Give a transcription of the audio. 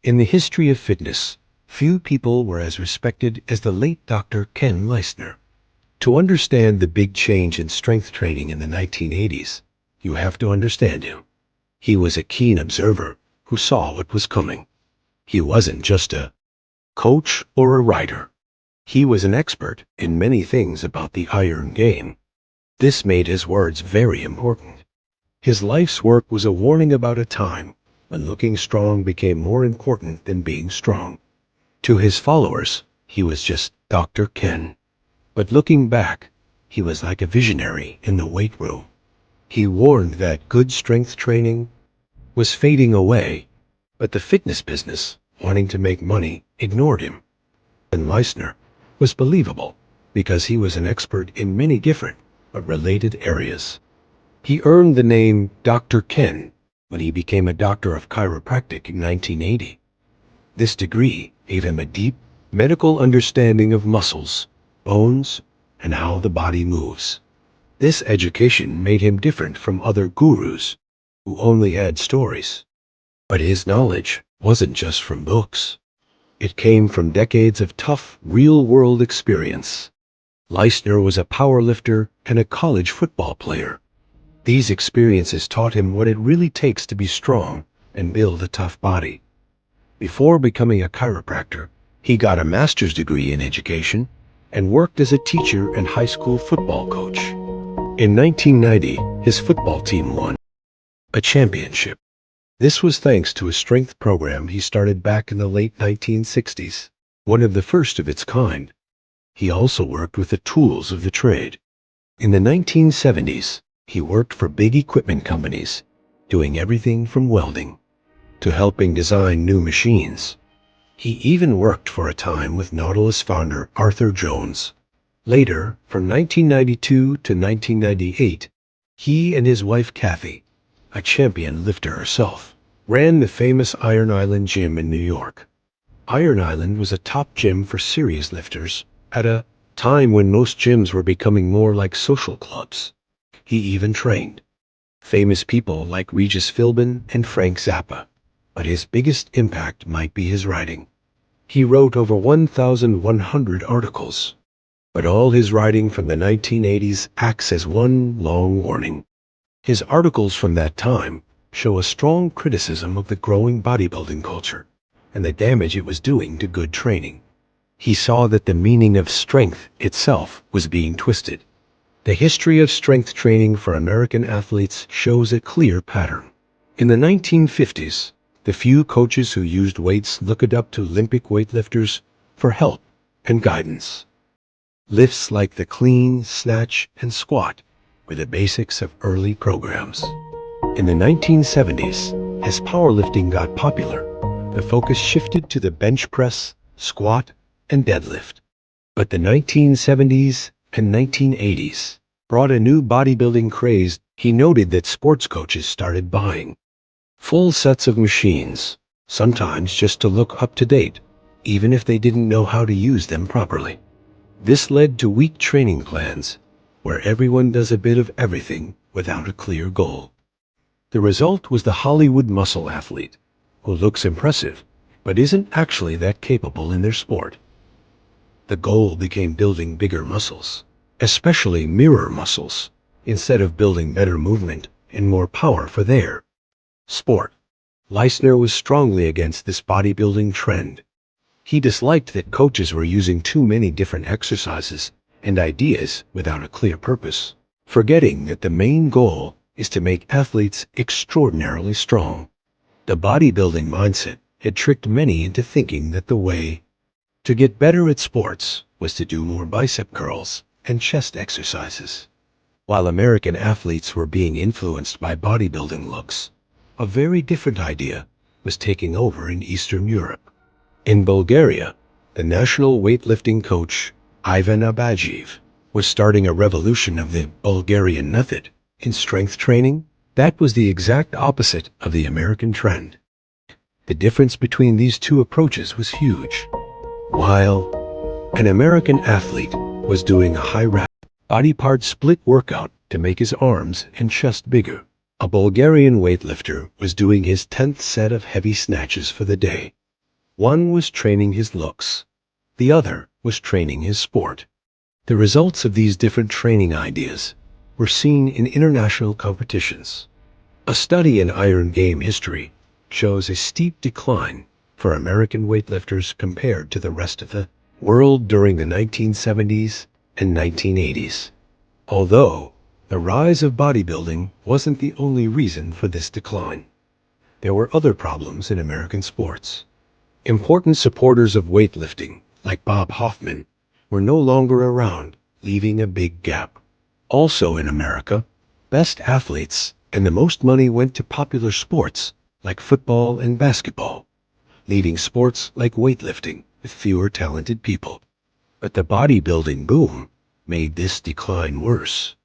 In the history of fitness, few people were as respected as the late Dr. Ken Leistner. To understand the big change in strength training in the 1980s, you have to understand him. He was a keen observer who saw what was coming. He wasn't just a coach or a writer. He was an expert in many things about the iron game. This made his words very important. His life's work was a warning about a time when looking strong became more important than being strong. To his followers, he was just Dr. Ken. But looking back, he was like a visionary in the weight room. He warned that good strength training was fading away, but the fitness business, wanting to make money, ignored him. And Leistner was believable because he was an expert in many different but related areas. He earned the name Dr. Ken when he became a doctor of chiropractic in 1980. This degree gave him a deep medical understanding of muscles, bones, and how the body moves. This education made him different from other gurus who only had stories. But his knowledge wasn't just from books. It came from decades of tough, real-world experience. Leistner was a powerlifter and a college football player. These experiences taught him what it really takes to be strong and build a tough body. Before becoming a chiropractor, he got a master's degree in education and worked as a teacher and high school football coach. In 1990, his football team won a championship. This was thanks to a strength program he started back in the late 1960s, one of the first of its kind. He also worked with the tools of the trade. In the 1970s, he worked for big equipment companies, doing everything from welding to helping design new machines. He even worked for a time with Nautilus founder Arthur Jones. Later, from 1992 to 1998, he and his wife Kathy, a champion lifter herself, ran the famous Iron Island gym in New York. Iron Island was a top gym for serious lifters at a time when most gyms were becoming more like social clubs. He even trained famous people like Regis Philbin and Frank Zappa. But his biggest impact might be his writing. He wrote over 1,100 articles. But all his writing from the 1980s acts as one long warning. His articles from that time show a strong criticism of the growing bodybuilding culture and the damage it was doing to good training. He saw that the meaning of strength itself was being twisted. The history of strength training for American athletes shows a clear pattern. In the 1950s, the few coaches who used weights looked up to Olympic weightlifters for help and guidance. Lifts like the clean, snatch, and squat were the basics of early programs. In the 1970s, as powerlifting got popular, the focus shifted to the bench press, squat, and deadlift. But the 1970s and 1980s brought a new bodybuilding craze. He noted that sports coaches started buying full sets of machines, sometimes just to look up to date, even if they didn't know how to use them properly. This led to weak training plans, where everyone does a bit of everything without a clear goal. The result was the Hollywood muscle athlete, who looks impressive, but isn't actually that capable in their sport. The goal became building bigger muscles, especially mirror muscles, instead of building better movement and more power for their sport. Leistner was strongly against this bodybuilding trend. He disliked that coaches were using too many different exercises and ideas without a clear purpose, forgetting that the main goal is to make athletes extraordinarily strong. The bodybuilding mindset had tricked many into thinking that the way to get better at sports was to do more bicep curls and chest exercises. While American athletes were being influenced by bodybuilding looks, a very different idea was taking over in Eastern Europe. In Bulgaria, the national weightlifting coach, Ivan Abajev, was starting a revolution of the Bulgarian method in strength training. That was the exact opposite of the American trend. The difference between these two approaches was huge. While an American athlete was doing a high-rep body part split workout to make his arms and chest bigger, a Bulgarian weightlifter was doing his 10th set of heavy snatches for the day. One was training his looks. The other was training his sport. The results of these different training ideas were seen in international competitions. A study in Iron Game history shows a steep decline for American weightlifters compared to the rest of the world during the 1970s and 1980s. Although the rise of bodybuilding wasn't the only reason for this decline, there were other problems in American sports. Important supporters of weightlifting, like Bob Hoffman, were no longer around, leaving a big gap. Also in America, best athletes and the most money went to popular sports like football and basketball, leaving sports like weightlifting with fewer talented people. But the bodybuilding boom made this decline worse.